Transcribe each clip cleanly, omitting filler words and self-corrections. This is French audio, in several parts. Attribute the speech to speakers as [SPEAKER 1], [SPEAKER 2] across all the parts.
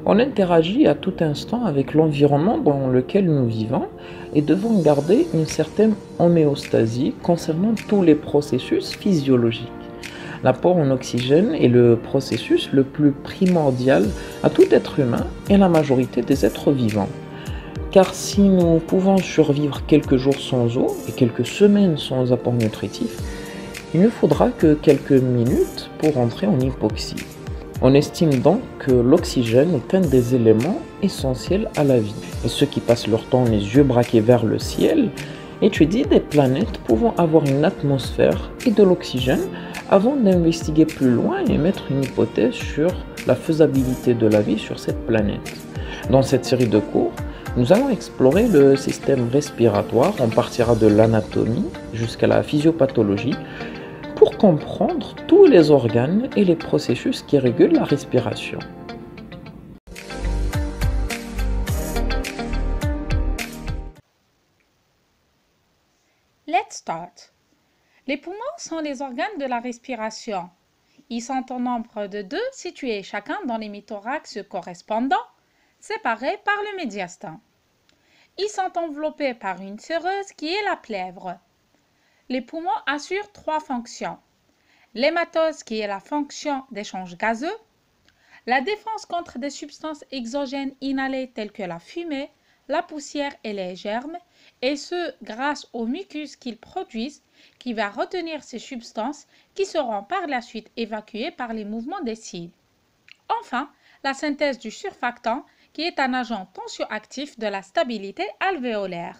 [SPEAKER 1] On interagit à tout instant avec l'environnement dans lequel nous vivons et devons garder une certaine homéostasie concernant tous les processus physiologiques. L'apport en oxygène est le processus le plus primordial à tout être humain et à la majorité des êtres vivants. Car si nous pouvons survivre quelques jours sans eau et quelques semaines sans apport nutritif, il ne faudra que quelques minutes pour entrer en hypoxie. On estime donc que l'oxygène est un des éléments essentiels à la vie. Et ceux qui passent leur temps les yeux braqués vers le ciel étudient des planètes pouvant avoir une atmosphère et de l'oxygène avant d'investiguer plus loin et mettre une hypothèse sur la faisabilité de la vie sur cette planète. Dans cette série de cours, nous allons explorer le système respiratoire. On partira de l'anatomie jusqu'à la physiopathologie pour comprendre tous les organes et les processus qui régulent la respiration.
[SPEAKER 2] Let's start. Les poumons sont les organes de la respiration. Ils sont au nombre de 2, situés chacun dans l'hémithorax correspondant, séparés par le médiastin. Ils sont enveloppés par une séreuse qui est la plèvre. Les poumons assurent 3 fonctions. L'hématose qui est la fonction d'échange gazeux, la défense contre des substances exogènes inhalées telles que la fumée, la poussière et les germes, et ce grâce au mucus qu'ils produisent qui va retenir ces substances qui seront par la suite évacuées par les mouvements des cils. Enfin, la synthèse du surfactant qui est un agent tensioactif de la stabilité alvéolaire.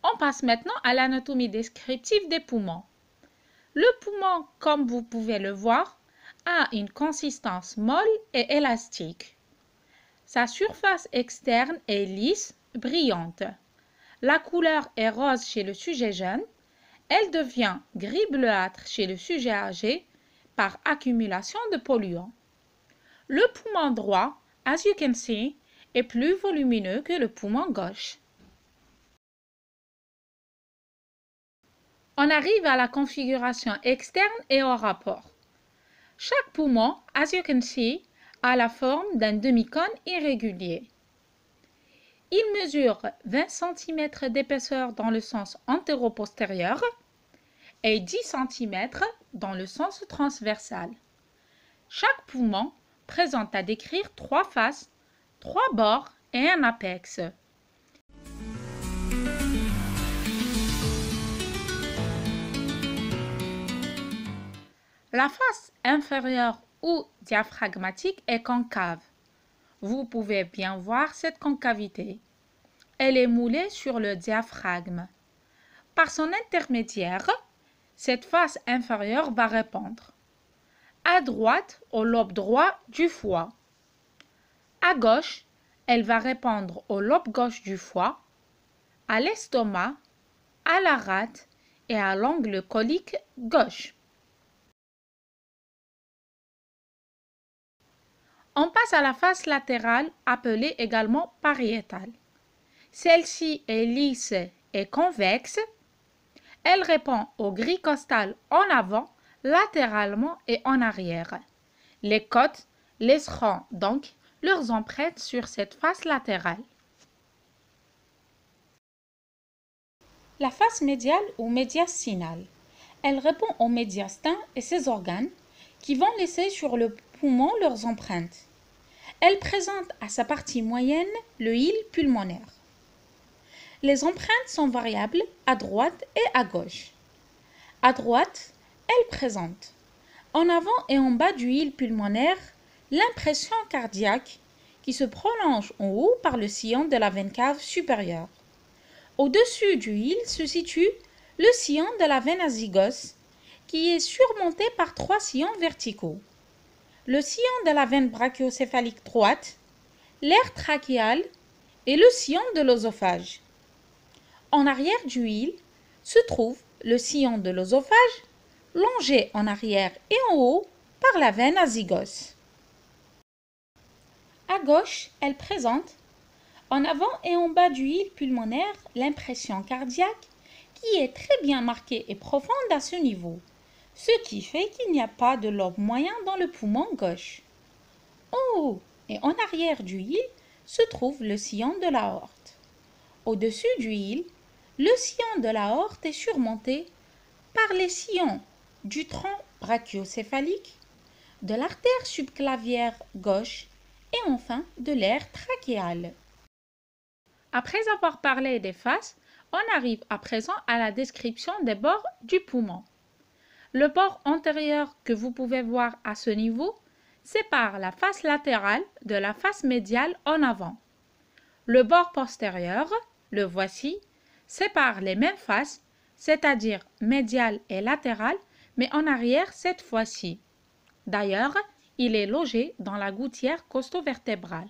[SPEAKER 2] On passe maintenant à l'anatomie descriptive des poumons. Le poumon, comme vous pouvez le voir, a une consistance molle et élastique. Sa surface externe est lisse, brillante. La couleur est rose chez le sujet jeune. Elle devient gris bleuâtre chez le sujet âgé par accumulation de polluants. Le poumon droit, as you can see, est plus volumineux que le poumon gauche. On arrive à la configuration externe et au rapport. Chaque poumon, as you can see, a la forme d'un demi-cône irrégulier. Il mesure 20 cm d'épaisseur dans le sens antéro-postérieur et 10 cm dans le sens transversal. Chaque poumon présente à décrire 3 faces, 3 bords et un apex. La face inférieure ou diaphragmatique est concave. Vous pouvez bien voir cette concavité. Elle est moulée sur le diaphragme. Par son intermédiaire, cette face inférieure va répondre à droite au lobe droit du foie. À gauche, elle va répondre au lobe gauche du foie, à l'estomac, à la rate et à l'angle colique gauche. On passe à la face latérale, appelée également pariétale. Celle-ci est lisse et convexe. Elle répond au gris costal en avant, latéralement et en arrière. Les côtes laisseront donc leurs empreintes sur cette face latérale. La face médiale ou médiastinale. Elle répond au médiastin et ses organes qui vont laisser sur le poumon leurs empreintes. Elle présente à sa partie moyenne le hile pulmonaire. Les empreintes sont variables à droite et à gauche. À droite, elle présente en avant et en bas du hile pulmonaire l'impression cardiaque qui se prolonge en haut par le sillon de la veine cave supérieure. Au-dessus du hile se situe le sillon de la veine azygos qui est surmonté par 3 sillons verticaux. Le sillon de la veine brachiocéphalique droite, l'aire trachéale et le sillon de l'œsophage. En arrière du hile se trouve le sillon de l'œsophage, longé en arrière et en haut par la veine azygos. À gauche, elle présente en avant et en bas du hile pulmonaire l'impression cardiaque qui est très bien marquée et profonde à ce niveau, ce qui fait qu'il n'y a pas de lobe moyen dans le poumon gauche. En haut et en arrière du hile se trouve le sillon de l'aorte. Au-dessus du hile, le sillon de l'aorte est surmonté par les sillons du tronc brachiocéphalique, de l'artère subclavière gauche et enfin de l'aire trachéale. Après avoir parlé des faces, on arrive à présent à la description des bords du poumon. Le bord antérieur que vous pouvez voir à ce niveau sépare la face latérale de la face médiale en avant. Le bord postérieur, le voici, sépare les mêmes faces, c'est-à-dire médiale et latérale, mais en arrière cette fois-ci. D'ailleurs, il est logé dans la gouttière costo-vertébrale.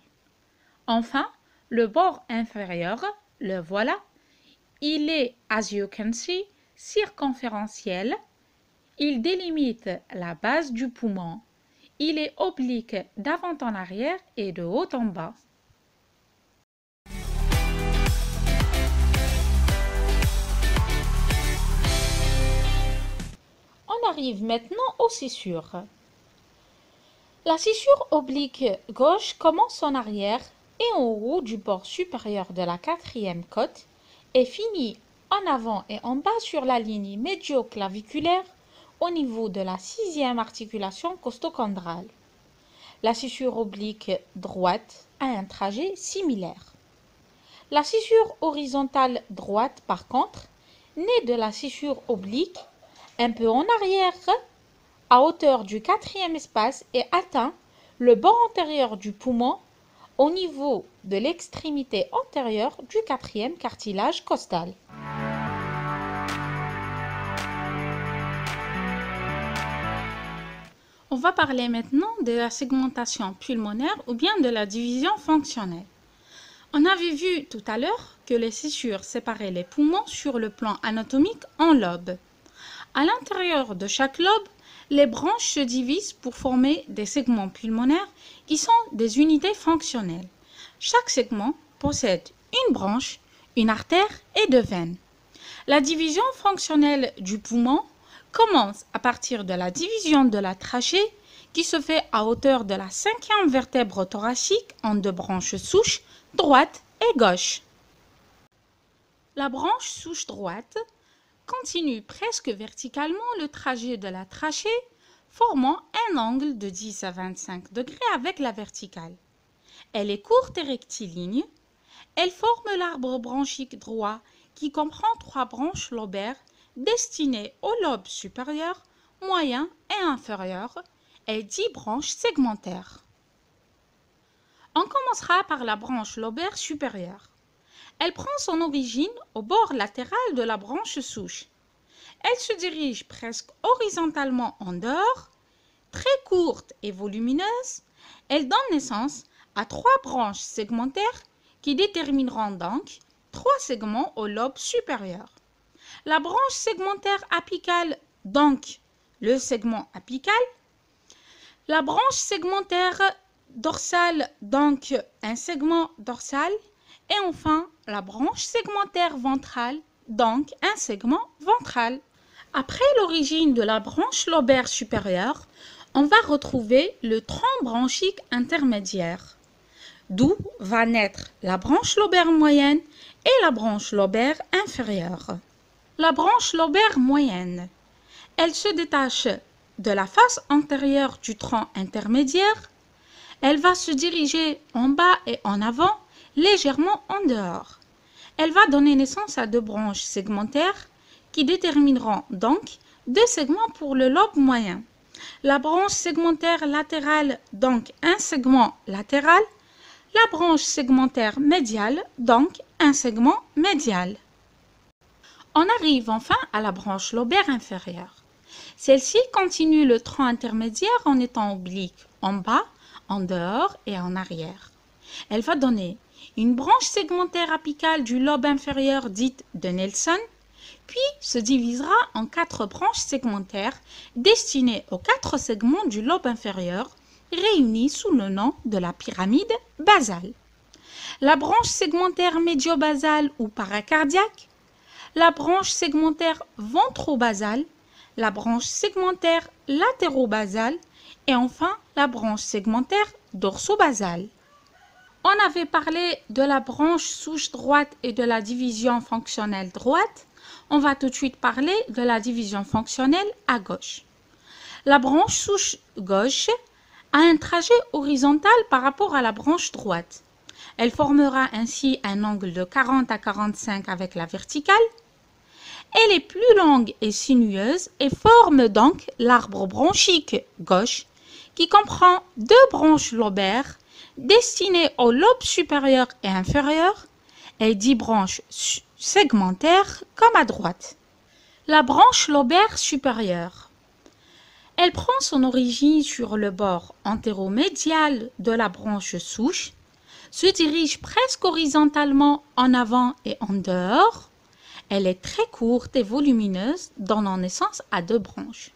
[SPEAKER 2] Enfin, le bord inférieur, le voilà, il est, as you can see, circonférentiel. Il délimite la base du poumon. Il est oblique d'avant en arrière et de haut en bas. On arrive maintenant aux scissures. La scissure oblique gauche commence en arrière et en haut du bord supérieur de la quatrième côte et finit en avant et en bas sur la ligne médioclaviculaire au niveau de la sixième articulation costochondrale. La scissure oblique droite a un trajet similaire. La scissure horizontale droite, par contre, naît de la scissure oblique un peu en arrière à hauteur du quatrième espace et atteint le bord antérieur du poumon au niveau de l'extrémité antérieure du quatrième cartilage costal. On va parler maintenant de la segmentation pulmonaire ou bien de la division fonctionnelle. On avait vu tout à l'heure que les scissures séparaient les poumons sur le plan anatomique en lobes. À l'intérieur de chaque lobe, les branches se divisent pour former des segments pulmonaires qui sont des unités fonctionnelles. Chaque segment possède une branche, une artère et deux veines. La division fonctionnelle du poumon commence à partir de la division de la trachée qui se fait à hauteur de la cinquième vertèbre thoracique en deux branches souches, droite et gauche. La branche souche droite continue presque verticalement le trajet de la trachée, formant un angle de 10 à 25 degrés avec la verticale. Elle est courte et rectiligne. Elle forme l'arbre bronchique droit qui comprend 3 branches lobaires destinées au lobe supérieur, moyen et inférieur et 10 branches segmentaires. On commencera par la branche lobaire supérieure. Elle prend son origine au bord latéral de la branche souche. Elle se dirige presque horizontalement en dehors, très courte et volumineuse. Elle donne naissance à 3 branches segmentaires qui détermineront donc 3 segments au lobe supérieur. La branche segmentaire apicale, donc le segment apical. La branche segmentaire dorsale, donc un segment dorsal. Et enfin, la branche segmentaire ventrale, donc un segment ventral. Après l'origine de la branche lobaire supérieure, on va retrouver le tronc bronchique intermédiaire, d'où va naître la branche lobaire moyenne et la branche lobaire inférieure. La branche lobaire moyenne, elle se détache de la face antérieure du tronc intermédiaire. Elle va se diriger en bas et en avant, légèrement en dehors. Elle va donner naissance à 2 branches segmentaires qui détermineront donc 2 segments pour le lobe moyen. La branche segmentaire latérale, donc un segment latéral. La branche segmentaire médiale, donc un segment médial. On arrive enfin à la branche lobaire inférieure. Celle-ci continue le tronc intermédiaire en étant oblique en bas, en dehors et en arrière. Elle va donner une branche segmentaire apicale du lobe inférieur dite de Nelson, puis se divisera en 4 branches segmentaires destinées aux 4 segments du lobe inférieur, réunis sous le nom de la pyramide basale. La branche segmentaire médio-basale ou paracardiaque, la branche segmentaire ventrobasale, la branche segmentaire latérobasale et enfin la branche segmentaire dorsobasale. On avait parlé de la branche souche droite et de la division fonctionnelle droite. On va tout de suite parler de la division fonctionnelle à gauche. La branche souche gauche a un trajet horizontal par rapport à la branche droite. Elle formera ainsi un angle de 40 à 45 avec la verticale. Elle est plus longue et sinueuse et forme donc l'arbre bronchique gauche qui comprend deux branches lobaires destinées au lobe supérieur et inférieur et 10 branches segmentaires comme à droite. La branche lobaire supérieure. Elle prend son origine sur le bord antéromédial de la branche souche, se dirige presque horizontalement en avant et en dehors. Elle est très courte et volumineuse, donnant naissance à deux branches.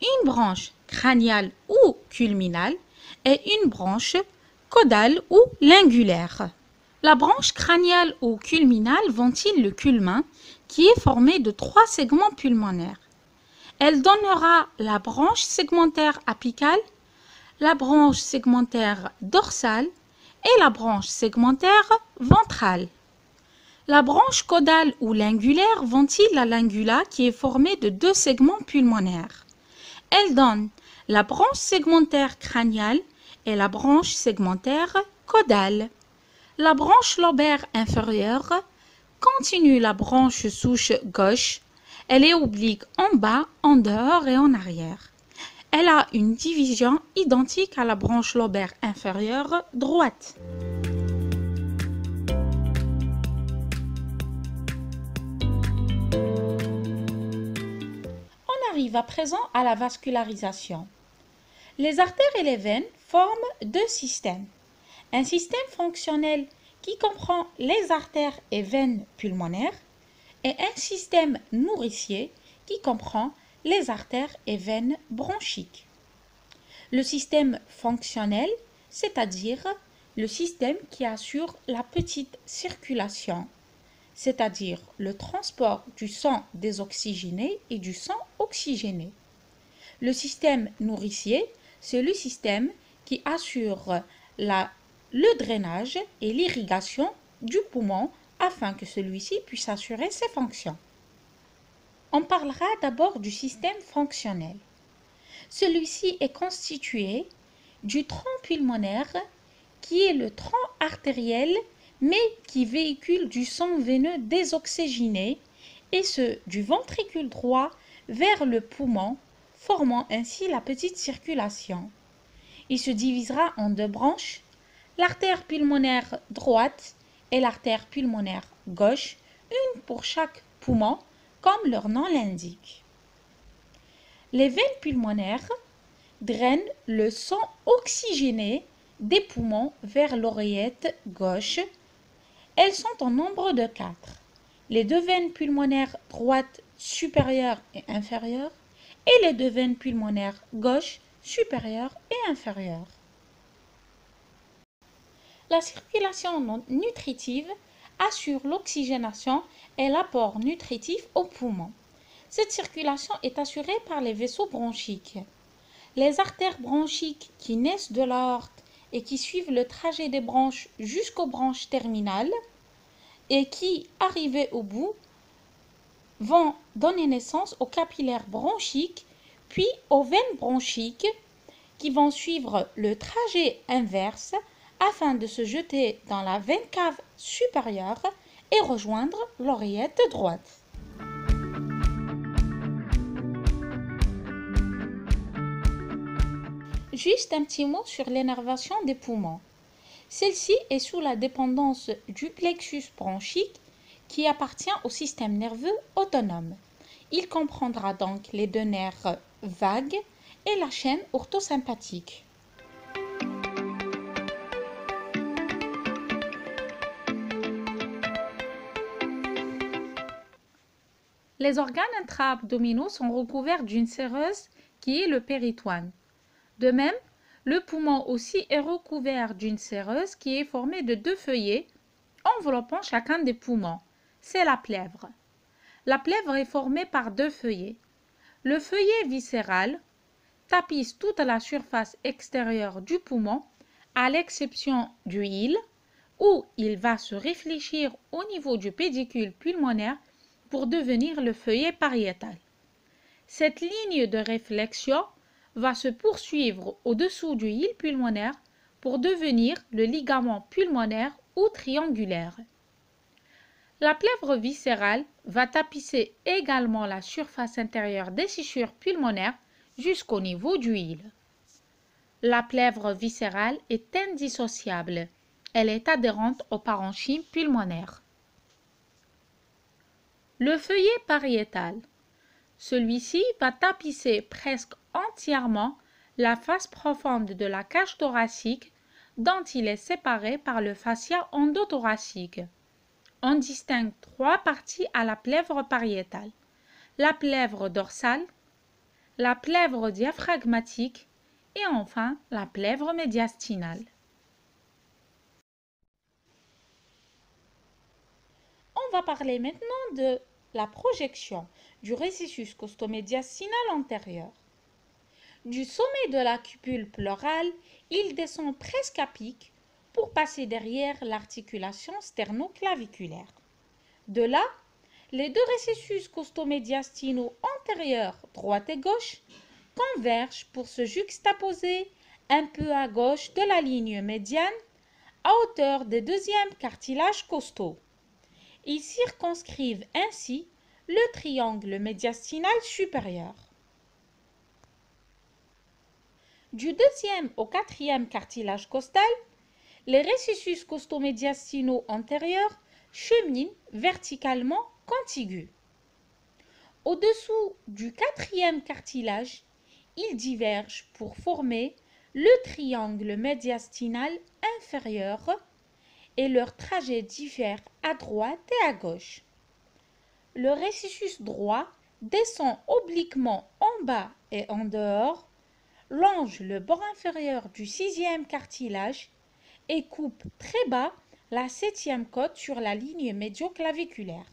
[SPEAKER 2] Une branche crâniale ou culminale et une branche caudale ou lingulaire. La branche crâniale ou culminale ventile le culmin qui est formé de 3 segments pulmonaires. Elle donnera la branche segmentaire apicale, la branche segmentaire dorsale et la branche segmentaire ventrale. La branche caudale ou lingulaire ventile la lingula qui est formée de 2 segments pulmonaires. Elle donne la branche segmentaire crâniale et la branche segmentaire caudale. La branche lobaire inférieure continue la branche souche gauche. Elle est oblique en bas, en dehors et en arrière. Elle a une division identique à la branche lobaire inférieure droite. On arrive à présent à la vascularisation. Les artères et les veines forment deux systèmes. Un système fonctionnel qui comprend les artères et veines pulmonaires et un système nourricier qui comprend les artères et veines bronchiques. Le système fonctionnel, c'est-à-dire le système qui assure la petite circulation, c'est-à-dire le transport du sang désoxygéné et du sang oxygéné. Le système nourricier, c'est le système qui assure le drainage et l'irrigation du poumon afin que celui-ci puisse assurer ses fonctions. On parlera d'abord du système fonctionnel. Celui-ci est constitué du tronc pulmonaire qui est le tronc artériel mais qui véhicule du sang veineux désoxygéné et ce du ventricule droit vers le poumon, formant ainsi la petite circulation. Il se divisera en deux branches, l'artère pulmonaire droite et l'artère pulmonaire gauche, une pour chaque poumon, comme leur nom l'indique. Les veines pulmonaires drainent le sang oxygéné des poumons vers l'oreillette gauche. Elles sont au nombre de 4. Les deux veines pulmonaires droite supérieure et inférieure et les deux veines pulmonaires gauche supérieure et inférieure. La circulation nutritive assure l'oxygénation et l'apport nutritif aux poumons. Cette circulation est assurée par les vaisseaux bronchiques. Les artères bronchiques qui naissent de l'aorte et qui suivent le trajet des branches jusqu'aux branches terminales et qui, arrivées au bout, vont donner naissance aux capillaires bronchiques puis aux veines bronchiques qui vont suivre le trajet inverse afin de se jeter dans la veine cave supérieure et rejoindre l'oreillette droite. Juste un petit mot sur l'énervation des poumons. Celle-ci est sous la dépendance du plexus bronchique qui appartient au système nerveux autonome. Il comprendra donc les deux nerfs vagues et la chaîne orthosympathique. Les organes intra-abdominaux sont recouverts d'une séreuse qui est le péritoine. De même, le poumon aussi est recouvert d'une séreuse qui est formée de deux feuillets enveloppant chacun des poumons. C'est la plèvre. la plèvre est formée par deux feuillets. Le feuillet viscéral tapisse toute la surface extérieure du poumon, à l'exception du hile, où il va se réfléchir au niveau du pédicule pulmonaire pour devenir le feuillet pariétal. Cette ligne de réflexion va se poursuivre au-dessous du hile pulmonaire pour devenir le ligament pulmonaire ou triangulaire. La plèvre viscérale va tapisser également la surface intérieure des fissures pulmonaires jusqu'au niveau du hile. La plèvre viscérale est indissociable. Elle est adhérente au parenchyme pulmonaire. Le feuillet pariétal. Celui-ci va tapisser presque entièrement la face profonde de la cage thoracique dont il est séparé par le fascia endothoracique. On distingue trois parties à la plèvre pariétale: la plèvre dorsale, la plèvre diaphragmatique et enfin la plèvre médiastinale. On va parler maintenant de la projection du récessus costomédiastinal antérieur. Du sommet de la cupule pleurale, il descend presque à pic pour passer derrière l'articulation sternoclaviculaire. De là, les deux récessus costomédiastinaux antérieurs, droite et gauche, convergent pour se juxtaposer un peu à gauche de la ligne médiane à hauteur des deuxièmes cartilages costaux. Ils circonscrivent ainsi le triangle médiastinal supérieur. Du deuxième au quatrième cartilage costal, les récessus costomédiastinaux antérieurs cheminent verticalement contigus. Au-dessous du quatrième cartilage, ils divergent pour former le triangle médiastinal inférieur et leur trajet diffère à droite et à gauche. Le récessus droit descend obliquement en bas et en dehors, longe le bord inférieur du sixième cartilage et coupe très bas la septième côte sur la ligne médioclaviculaire.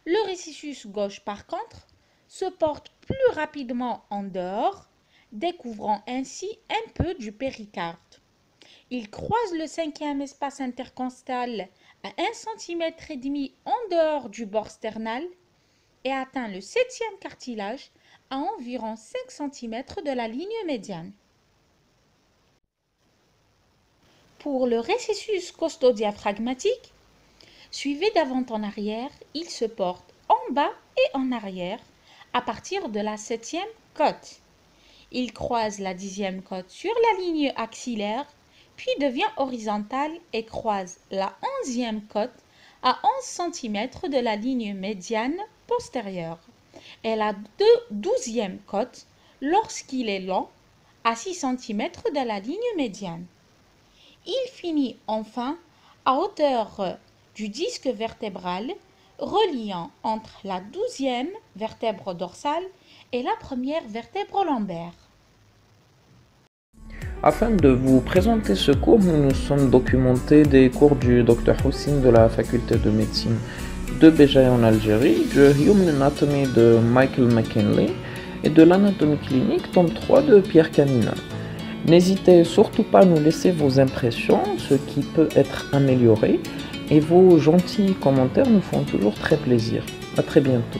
[SPEAKER 2] Le récessus gauche, par contre, se porte plus rapidement en dehors, découvrant ainsi un peu du péricarde. Il croise le cinquième espace intercostal à 1,5 cm en dehors du bord sternal et atteint le septième cartilage à environ 5 cm de la ligne médiane. Pour le récessus costodiaphragmatique, suivi d'avant en arrière, il se porte en bas et en arrière à partir de la septième côte. Il croise la dixième côte sur la ligne axillaire, puis devient horizontal et croise la 11e côte à 11 cm de la ligne médiane postérieure et la 12e côte lorsqu'il est long à 6 cm de la ligne médiane. Il finit enfin à hauteur du disque vertébral reliant entre la 12e vertèbre dorsale et la première vertèbre lombaire.
[SPEAKER 1] Afin de vous présenter ce cours, nous nous sommes documentés des cours du Dr Houssine de la faculté de médecine de Béjaïa en Algérie, de Human Anatomy de Michael McKinley et de l'anatomie clinique tome 3 de Pierre Canina. N'hésitez surtout pas à nous laisser vos impressions, ce qui peut être amélioré, et vos gentils commentaires nous font toujours très plaisir. À très bientôt.